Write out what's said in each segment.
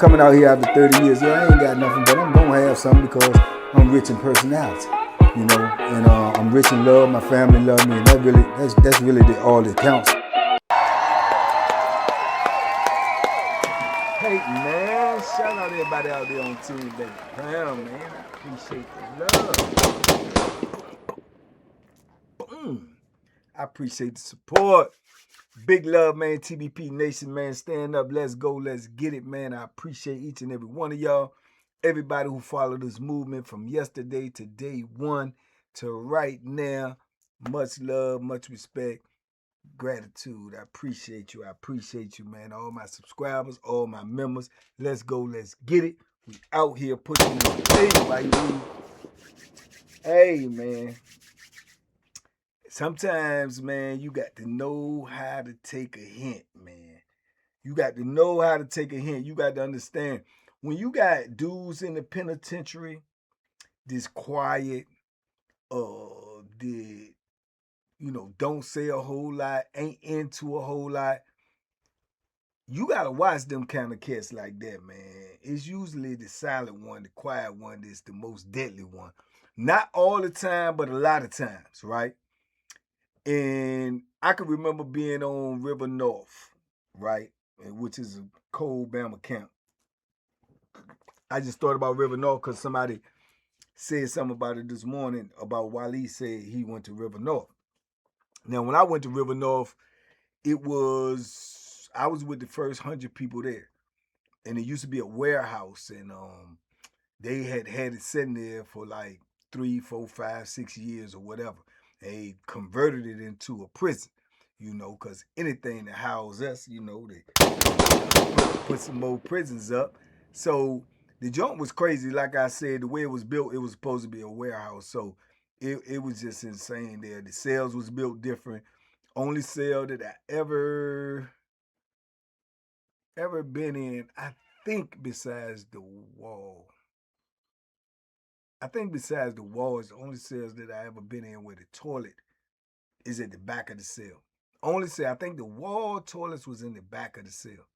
coming out here after 30 years, yeah, I ain't got nothing, but I'm gonna have something because I'm rich in personality, you know, and I'm rich in love. My family love me, and that's really all that counts. Hey man, shout out everybody out there on Team Banky Pound, man. I appreciate the love. I appreciate the support. Big love, man. TBP Nation, man. Stand up. Let's go. Let's get it, man. I appreciate each and every one of y'all. Everybody who followed this movement from yesterday to day one to right now. Much love, much respect, gratitude. I appreciate you. I appreciate you, man. All my subscribers, all my members. Let's go. Let's get it. We out here pushing the thing like we. Hey, man. Sometimes, man, you got to know how to take a hint, man. You got to know how to take a hint. You got to understand. When you got dudes in the penitentiary, this quiet, don't say a whole lot, ain't into a whole lot, you got to watch them kind of cats like that, man. It's usually the silent one, the quiet one that's the most deadly one. Not all the time, but a lot of times, right? And I can remember being on River North, right, which is a cold Bama camp. I just thought about River North because somebody said something about it this morning about Wally said he went to River North. Now, when I went to River North, I was with the first 100 people there. And it used to be a warehouse, and they had it sitting there for like 3, 4, 5, 6 years or whatever. They converted it into a prison, because anything to house us, they put some more prisons up. So the joint was crazy. Like I said, the way it was built, it was supposed to be a warehouse. So it was just insane there. The cells was built different. Only cell that I ever been in, I think besides the wall. I think besides the wall is the only cells that I ever been in where the toilet is at the back of the cell. Only cell, I think the wall toilets was in the back of the cell.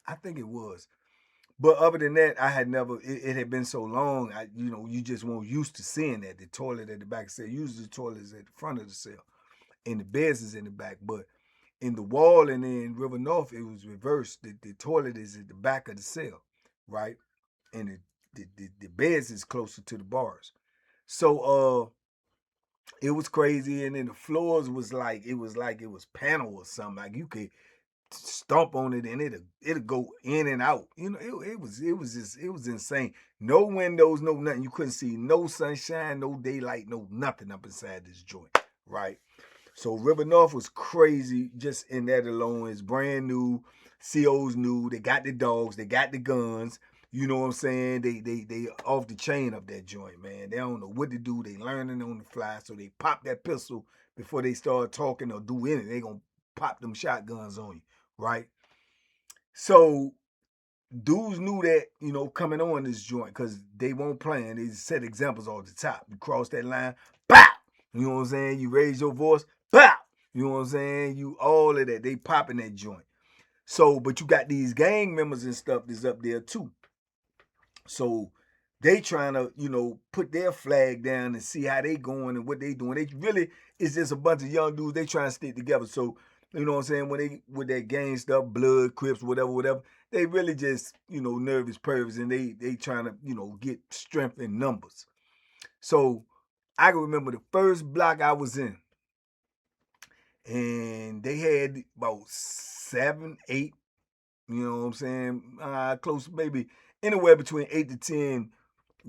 I think it was. But other than that, I had never, it had been so long, you just weren't used to seeing that. The toilet at the back of the cell. Usually the toilet is at the front of the cell. And the beds is in the back. But in the wall and in River North, it was reversed. The toilet is at the back of the cell, right? And the beds is closer to the bars. So it was crazy, and then the floors was like it was panel or something. Like you could stomp on it and it'll go in and out. It was insane. No windows, no nothing. You couldn't see no sunshine, no daylight, no nothing up inside this joint, right? So River North was crazy just in that alone. It's brand new. CO's new. They got the dogs. They got the guns. You know what I'm saying? They off the chain of that joint, man. They don't know what to do. They learning on the fly. So they pop that pistol before they start talking or do anything. They gonna pop them shotguns on you, right? So dudes knew that, coming on this joint, because they won't plan. They set examples all the top. You cross that line, pow! You know what I'm saying? You raise your voice, pow! You know what I'm saying? You all of that. They popping that joint. So, but you got these gang members and stuff that's up there too. So they trying to, put their flag down and see how they going and what they doing. They really, it's just a bunch of young dudes. They trying to stick together. So, you know what I'm saying? When they, with that gang stuff, blood, Crips, whatever, they really just, nervous pervs, and they trying to, get strength in numbers. So I can remember the first block I was in, and they had about 7, 8, you know what I'm saying? Close, maybe anywhere between 8 to 10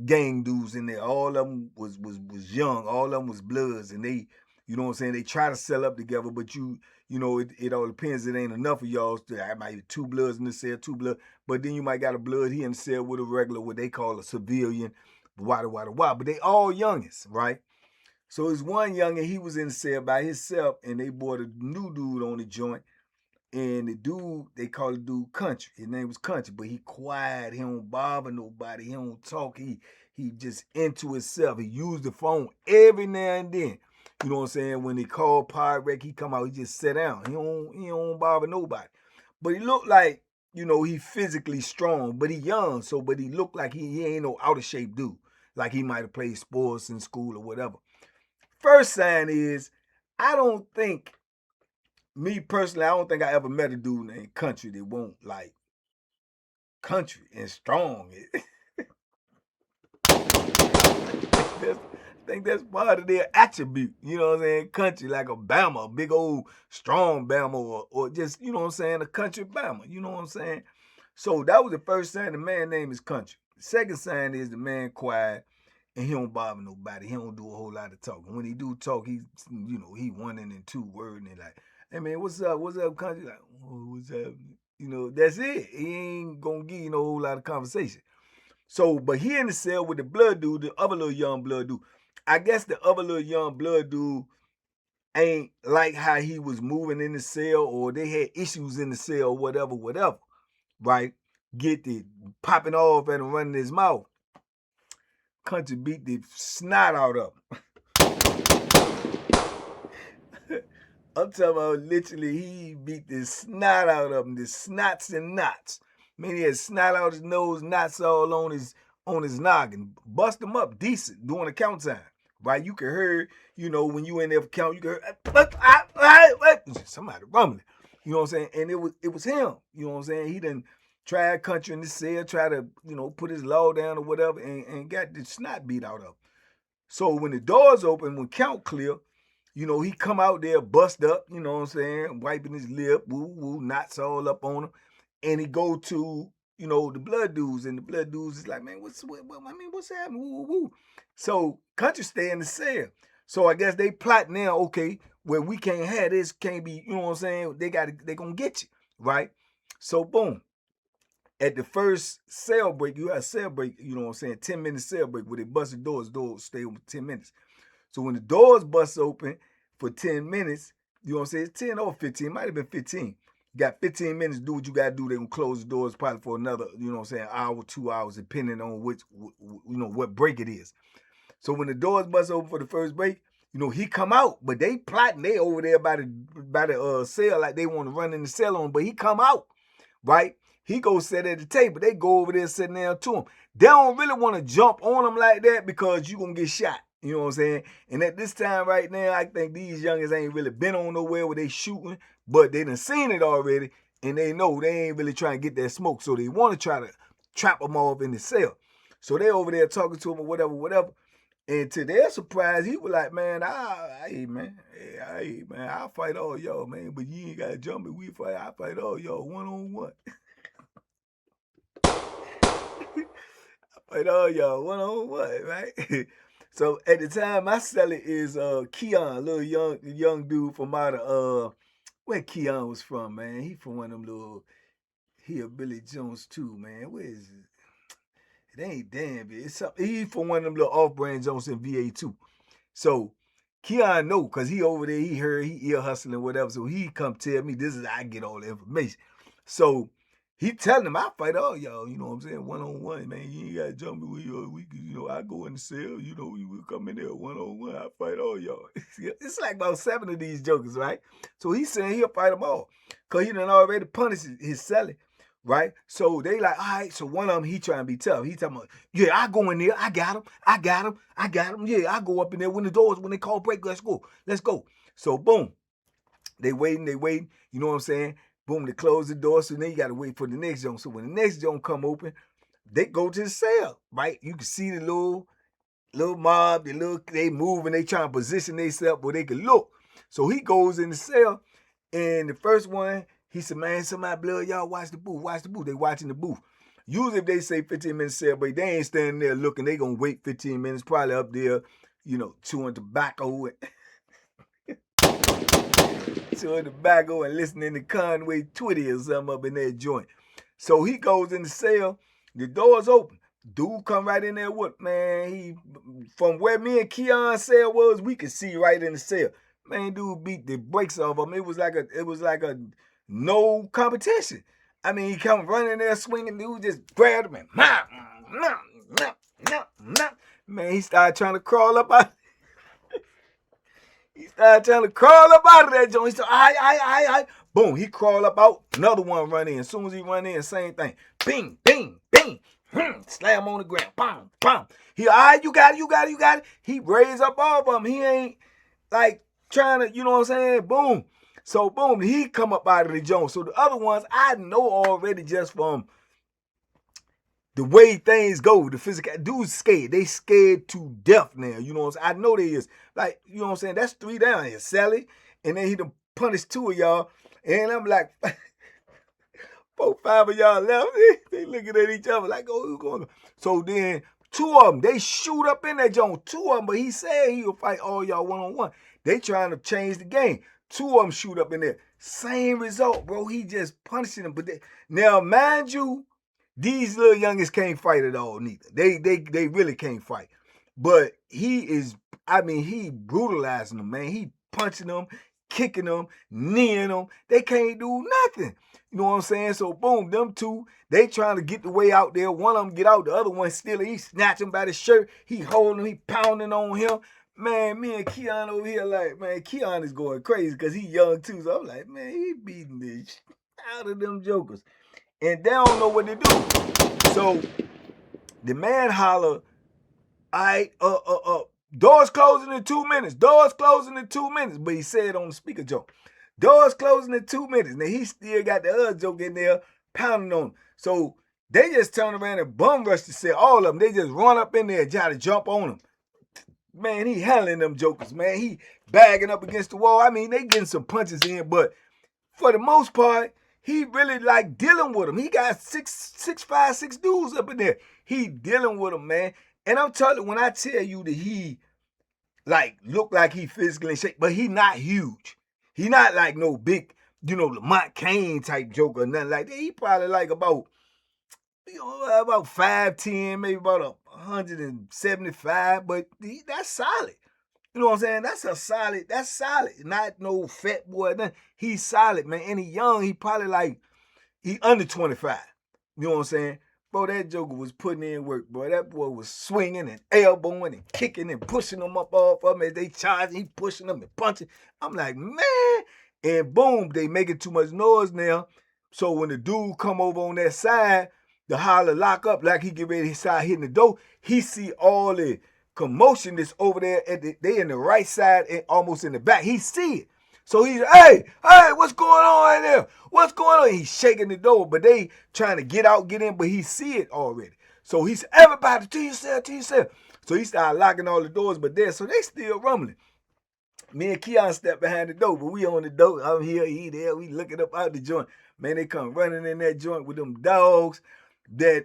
gang dudes in there. All of them was young. All of them was bloods, and they, you know what I'm saying, they try to sell up together, but it all depends. It ain't enough of y'all. I might be 2 bloods in the cell, 2 blood, but then you might got a blood here in the cell with a regular, what they call a civilian, wada. But they all youngest, right? So it's one youngin', he was in the cell by himself, and they brought a new dude on the joint. And the dude, they call the dude Country. His name was Country, but he quiet. He don't bother nobody. He don't talk. He just into himself. He used the phone every now and then. You know what I'm saying? When they call Pirate, he come out, he just sit down. He don't bother nobody. But he looked like you know, he physically strong, but he young, so but he look like he ain't no out of shape dude. Like he might have played sports in school or whatever. First sign is, I don't think, me personally, I don't think I ever met a dude named Country that won't like country and strong. I think that's part of their attribute, you know what I'm saying? Country, like a Bama, a big old strong Bama, or just, you know what I'm saying, a country Bama, you know what I'm saying? So that was the first sign. The man name is Country. The second sign is the man quiet and he don't bother nobody. He don't do a whole lot of talking. When he do talk, he, you know, he one and two word and like, hey man, what's up, Country? Like, oh, what's up? You know, that's it. He ain't gonna give you no whole lot of conversation. So, but he in the cell with the blood dude, the other little young blood dude. I guess the other little young blood dude ain't like how he was moving in the cell, or they had issues in the cell, whatever, right? Get the popping off and running his mouth. Country beat the snot out of him. I'm talking about literally, he beat the snot out of him, the snots and knots. I mean, he had snot out his nose, knots all on his noggin. Bust him up decent during the count time, right? You can hear, you know, when you in there for count, you can hear somebody rumbling. You know what I'm saying? And it was him. You know what I'm saying? He done tried Country in the cell, try to, you know, put his law down or whatever, and got the snot beat out of him. So when the doors open, when count clear, you know, he come out there bust up, you know what I'm saying, wiping his lip, woo, knots all up on him. And he go to, you know, the blood dudes, and the blood dudes is like, man, what's happening, woo. So Country stay in the cell. So I guess they plot now, okay, well, we can't have this, can't be, you know what I'm saying, they gonna get you, right? So boom. At the first cell break, you have a cell break, you know what I'm saying, 10-minute cell break where they bust the doors stay open 10 minutes. So when the doors bust open for 10 minutes, you know what I'm saying, it's 10 or 15, it might have been 15. You got 15 minutes to do what you got to do. They're going to close the doors probably for another, you know what I'm saying, hour, 2 hours, depending on which, you know, what break it is. So when the doors bust open for the first break, you know, he come out, but they plotting, they over there by the cell like they want to run in the cell on, but he come out, right? He go sit at the table. They go over there sitting down to him. They don't really want to jump on him like that because you going to get shot. You know what I'm saying? And at this time right now, I think these youngins ain't really been on nowhere where they shooting, but they done seen it already, and they know they ain't really trying to get that smoke. So they want to try to trap them off in the cell. So they over there talking to him or whatever. And to their surprise, he was like, man, man, I'll fight all y'all, man, but you ain't got to jump me. I'll fight all y'all one-on-one. Fight all y'all one-on-one, right? So at the time, my seller is Keon, little young dude from out of where Keon was from, man. He from one of them little Billy Jones too, man. Where is it? It ain't Danville. He from one of them little off-brand Jones in VA too. So Keon know, cause he over there, he heard, he ear hustling, whatever. So he come tell me this is how I get all the information. So he telling him, I fight all y'all, you know what I'm saying, one-on-one, man. You ain't got to jump me with you know, I go in the cell, you know, we come in there one-on-one, I fight all y'all. It's like about 7 of these jokers, right? So he's saying he'll fight them all, because he done already punished his selling, right? So they like, all right, so one of them, he trying to be tough. He talking about, yeah, I go in there, I got him. Yeah, I go up in there when they call break, let's go. So boom, they waiting, you know what I'm saying? Boom, they close the door, so then you got to wait for the next zone. So when the next zone come open, they go to the cell, right? You can see the little mob, they move and they trying to position themselves where they can look. So he goes in the cell, and the first one, he said, man, somebody blood, y'all watch the booth. They watching the booth. Usually if they say 15 minutes cell break, they ain't standing there looking. They gonna wait 15 minutes, probably up there, you know, chewing tobacco and listening to Conway Twitty or something up in that joint. So he goes in the cell, the door's open. Dude come right in there with, man, he, from where me and Keon's cell was, we could see right in the cell. Man, dude beat the brakes off him. It was like a no competition. I mean, he come running there swinging, dude just grabbed him and man, he started trying to crawl up out. He started trying to crawl up out of that joint. He said, I. Boom, he crawl up out, another one run in. As soon as he run in, same thing. Bing, bing, bing. Slam on the ground. Bam, bam. He, all right, you got it, you got it, you got it. He raised up all of them. He ain't like trying to, you know what I'm saying? Boom. So boom, he come up out of the joint. So the other ones I know already just from the way things go, the physical dudes scared. They scared to death now. You know what I'm saying? I know they is. Like, you know what I'm saying? That's 3 down here. Sally. And then he done punished 2 of y'all. And I'm like, 4, 5 of y'all left. They looking at each other like, oh, who's going on? So then 2 of them, they shoot up in that joint. 2 of them, but he said he'll fight all y'all one-on-one. They trying to change the game. 2 of them shoot up in there. Same result, bro. He just punishing them. But now, mind you, these little youngins can't fight at all, neither. They really can't fight. But he is, I mean, he brutalizing them, man. He punching them, kicking them, kneeing them. They can't do nothing. You know what I'm saying? So, boom, them 2, they trying to get the way out there. One of them get out, the other one still, he snatching by the shirt. He holding him, he pounding on him. Man, me and Keon over here like, man, Keon is going crazy because he young too. So I'm like, man, he beating the shit out of them jokers. And they don't know what to do. So the man holler, all right, doors closing in 2 minutes. Doors closing in 2 minutes. But he said on the speaker joke, doors closing in 2 minutes. Now he still got the other joke in there pounding on him. So they just turn around and bum rush to say all of them. They just run up in there and try to jump on him. Man, he handling them jokers, man. He bagging up against the wall. I mean, they getting some punches in, but for the most part, he really like dealing with them. He got 6 dudes up in there. He dealing with them, man. And I'm telling you, when I tell you that he like look like he physically in shape, but he not huge. He not like no big, you know, Lamont Kane type joker or nothing like that. He probably like about, you know, about 5'10", maybe about 175, but that's solid. You know what I'm saying? That's solid. Not no fat boy, nothing. He's solid, man. And he young, he probably like, he under 25. You know what I'm saying? Bro, that joker was putting in work, boy. That boy was swinging and elbowing and kicking and pushing them up off of him as they charging. He pushing them and punching. I'm like, man. And boom, they making too much noise now. So when the dude come over on that side, the holler lock up like he get ready to start hitting the door, he see all the commotion that's over there. They in the right side and almost in the back. He see it. So he's, hey, what's going on in there? What's going on? He's shaking the door, but they trying to get out, get in, but he see it already. So he said, everybody, to yourself, to yourself. So he started locking all the doors, but there, so they still rumbling. Me and Keon stepped behind the door, but we on the door. I'm here, he there. We looking up out the joint. Man, they come running in that joint with them dogs, that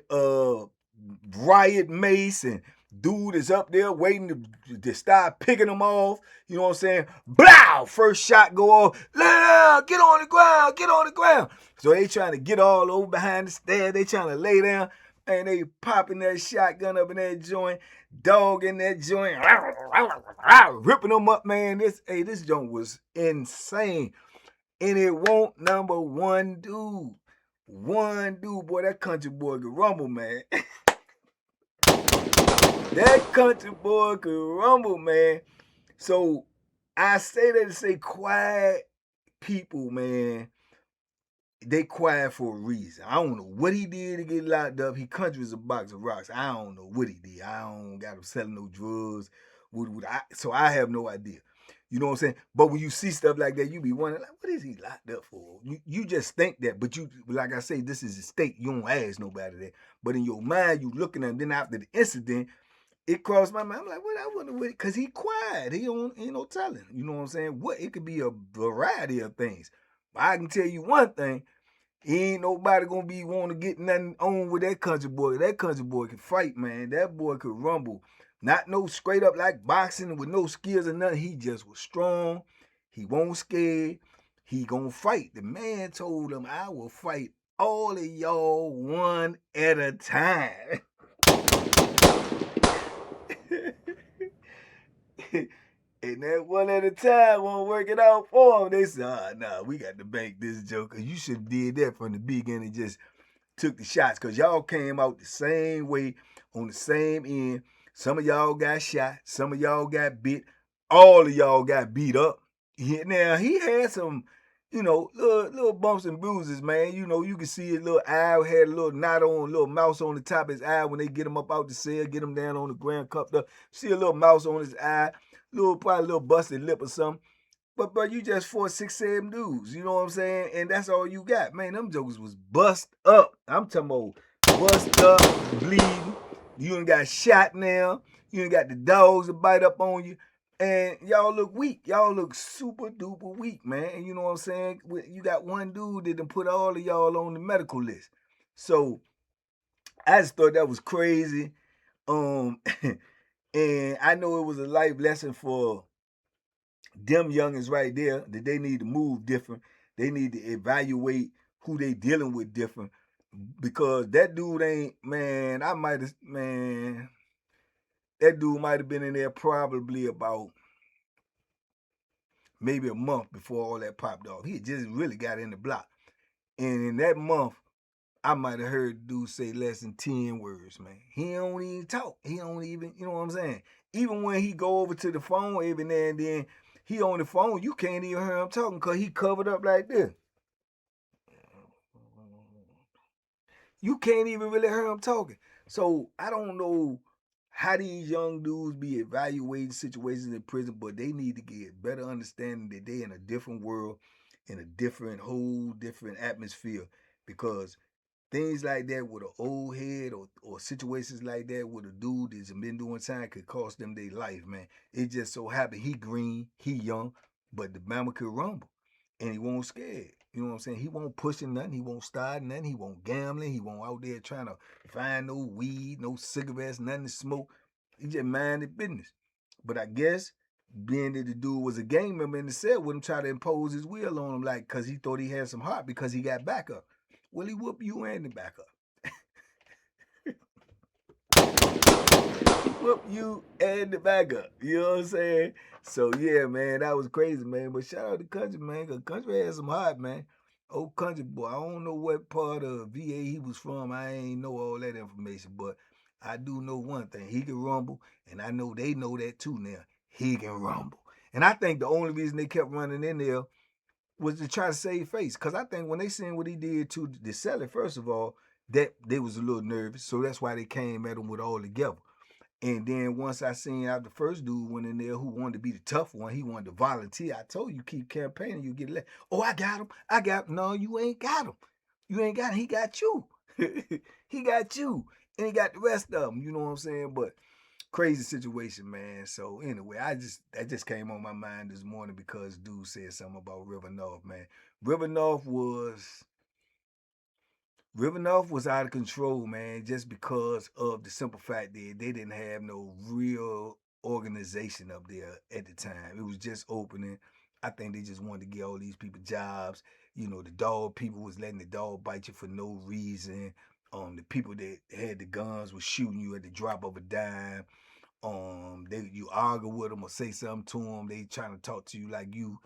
riot mace, and dude is up there waiting to start picking them off. You know what I'm saying? Blow! First shot go off. Lay down! Get on the ground! Get on the ground! So they trying to get all over behind the stairs. They trying to lay down. And they popping that shotgun up in that joint. Dog in that joint. Ripping them up, man. This joint was insane. And it won't number one dude. One dude, boy, that country boy could rumble, man. That country boy could rumble, man. So I say that to say quiet people, man, they quiet for a reason. I don't know what he did to get locked up. He country was a box of rocks. I don't know what he did. I don't got him selling no drugs. So I have no idea. You know what I'm saying? But when you see stuff like that, you be wondering, like, what is he locked up for? You just think that, but you, like I say, this is a state. You don't ask nobody that. But in your mind, you looking at him. Then after the incident, it crossed my mind. I'm like, what? I wonder what? Because he quiet. He ain't no telling. You know what I'm saying? What? It could be a variety of things. But I can tell you one thing. Ain't nobody gonna be wanting to get nothing on with that country boy. That country boy can fight, man. That boy could rumble. Not no straight up like boxing with no skills or nothing. He just was strong. He won't scared. He gonna fight. The man told him, I will fight all of y'all one at a time. And that one at a time won't work it out for him. They said, nah, we got to bank this joker. You should have did that from the beginning. Just took the shots because y'all came out the same way on the same end. Some of y'all got shot. Some of y'all got bit. All of y'all got beat up. Now, he had some little bumps and bruises, man. You can see his little eye had a little knot on, a little mouse on the top of his eye when they get him up out the cell, get him down on the ground, cupped up. See a little mouse on his eye, probably a little busted lip or something. But bro, you just fought 6, 7 dudes. You know what I'm saying? And that's all you got, man. Them jokers was bust up. I'm talking about bust up, bleeding. You ain't got shot now. You ain't got the dogs to bite up on you. And y'all look weak. Y'all look super duper weak, man. And you know what I'm saying? You got one dude that done put all of y'all on the medical list. So I just thought that was crazy. And I know it was a life lesson for them youngins right there that they need to move different. They need to evaluate who they dealing with different. Because that dude ain't, man, that dude might have been in there probably about maybe a month before all that popped off. He just really got in the block. And in that month, I might have heard dude say less than 10 words, man. He don't even talk. He don't even, you know what I'm saying? Even when he go over to the phone every now and then, he on the phone, you can't even hear him talking because he covered up like this. You can't even really hear him talking. So I don't know how these young dudes be evaluating situations in prison, but they need to get better understanding that they in a different world, in a whole different atmosphere. Because things like that with an old head or situations like that with a dude that's been doing time could cost them their life, man. It just so happened he green, he young, but the mama could rumble. And he won't scared. You know what I'm saying? He won't pushing nothing. He won't starting nothing. He won't gambling. He won't out there trying to find no weed, no cigarettes, nothing to smoke. He just minded business. But I guess being that the dude was a gang member in the cell with him, try to impose his will on him, like, because he thought he had some heart because he got backup. Well, he whoop you and the backup. Whoop you and the backup. You know what I'm saying? So yeah, man, that was crazy, man. But shout out to Country, man, because Country had some heart, man. Old Country boy. I don't know what part of VA he was from. I ain't know all that information, but I do know one thing. He can rumble, and I know they know that too now. He can rumble. And I think the only reason they kept running in there was to try to save face. Because I think when they seen what he did to the seller, first of all, that they was a little nervous. So that's why they came at him with all together. And then once I seen out the first dude went in there who wanted to be the tough one, he wanted to volunteer. I told you keep campaigning, you get elected. Oh, I got him. I got him. No, you ain't got him. You ain't got him. He got you. He got you. And he got the rest of them. You know what I'm saying? But crazy situation, man. So anyway, that just came on my mind this morning because dude said something about River North, man. River North was out of control, man, just because of the simple fact that they didn't have no real organization up there at the time. It was just opening. I think they just wanted to get all these people jobs. The dog people was letting the dog bite you for no reason. The people that had the guns was shooting you at the drop of a dime. You argue with them or say something to them. They trying to talk to you like you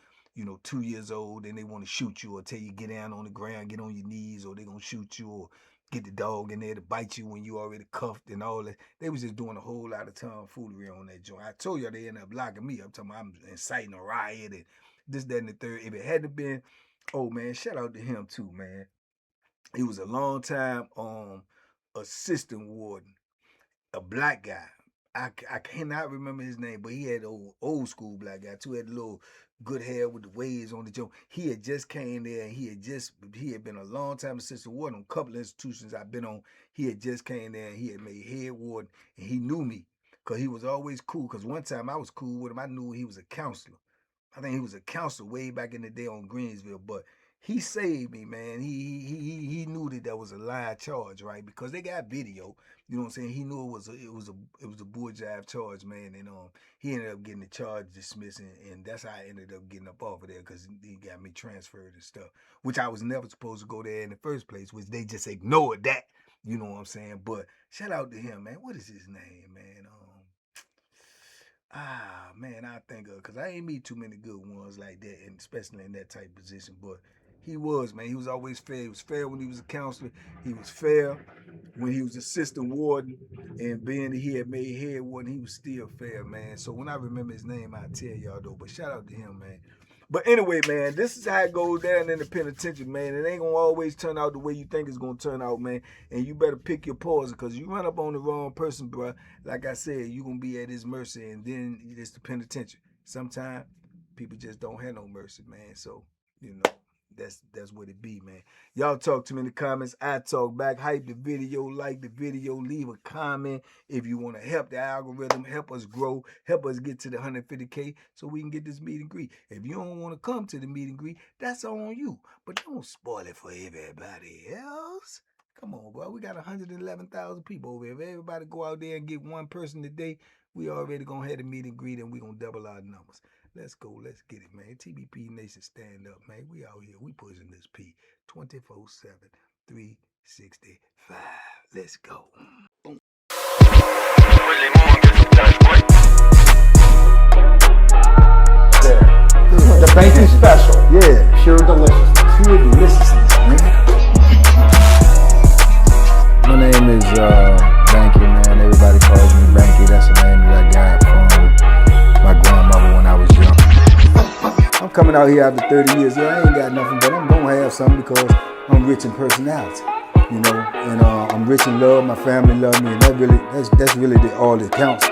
2 years old, and they want to shoot you or tell you get down on the ground, get on your knees, or they gonna shoot you or get the dog in there to bite you when you already cuffed and all that. They was just doing a whole lot of tomfoolery on that joint. I told y'all they ended up locking me up. I'm talking about I'm inciting a riot and this, that, and the third. If it hadn't been, oh man, shout out to him too, man. He was a long time assistant warden, a black guy. I cannot remember his name, but he had old school black guy too. Had a little good hair with the waves on the joint. He had just came there and he had been a long time assistant warden on a couple of institutions I've been on. He had just came there and he had made head warden and he knew me because he was always cool. Because one time I was cool with him, I knew he was a counselor. I think he was a counselor way back in the day on Greensville, but he saved me, man. He knew that was a lie charge, right? Because they got video. You know what I'm saying? He knew it was a bull jive charge, man. And he ended up getting the charge dismissed, and that's how I ended up getting up off of there because he got me transferred and stuff, which I was never supposed to go there in the first place, which they just ignored that. You know what I'm saying? But shout out to him, man. What is his name, man? Man, I think of because I ain't meet too many good ones like that, and especially in that type of position. But he was, man. He was always fair. He was fair when he was a counselor. He was fair when he was assistant warden, and being that he had made head warden, he was still fair, man. So when I remember his name, I tell y'all though. But shout out to him, man. But anyway, man, this is how it goes down in the penitentiary, man. It ain't gonna always turn out the way you think it's gonna turn out, man. And you better pick your poison, because you run up on the wrong person, bro. Like I said, you gonna be at his mercy, and then it's the penitentiary. Sometimes people just don't have no mercy, man. So, you know, that's what it be, man. Y'all talk to me in the comments. I talk back. Hype the video, like the video, leave a comment if you want to help the algorithm, help us grow, help us get to the 150K so we can get this meet and greet. If you don't want to come to the meet and greet, that's on you. But don't spoil it for everybody else. Come on, bro. We got 111,000 people over here. If everybody go out there and get one person today, we already gonna have a meet and greet, and we gonna double our numbers. Let's go. Let's get it, man. TBP Nation, stand up, man. We out here. We pushing this P 24/7, 365. Let's go. The banky special. Yeah. Pure deliciousness. Pure deliciousness, man. My name is Banky, man. Everybody calls me Banky. That's the name that I got from my grandmother when I was young. I'm coming out here after 30 years. Yeah, I ain't got nothing, but I'm gonna have something because I'm rich in personality, you know, and I'm rich in love. My family love me, and that's really all that counts.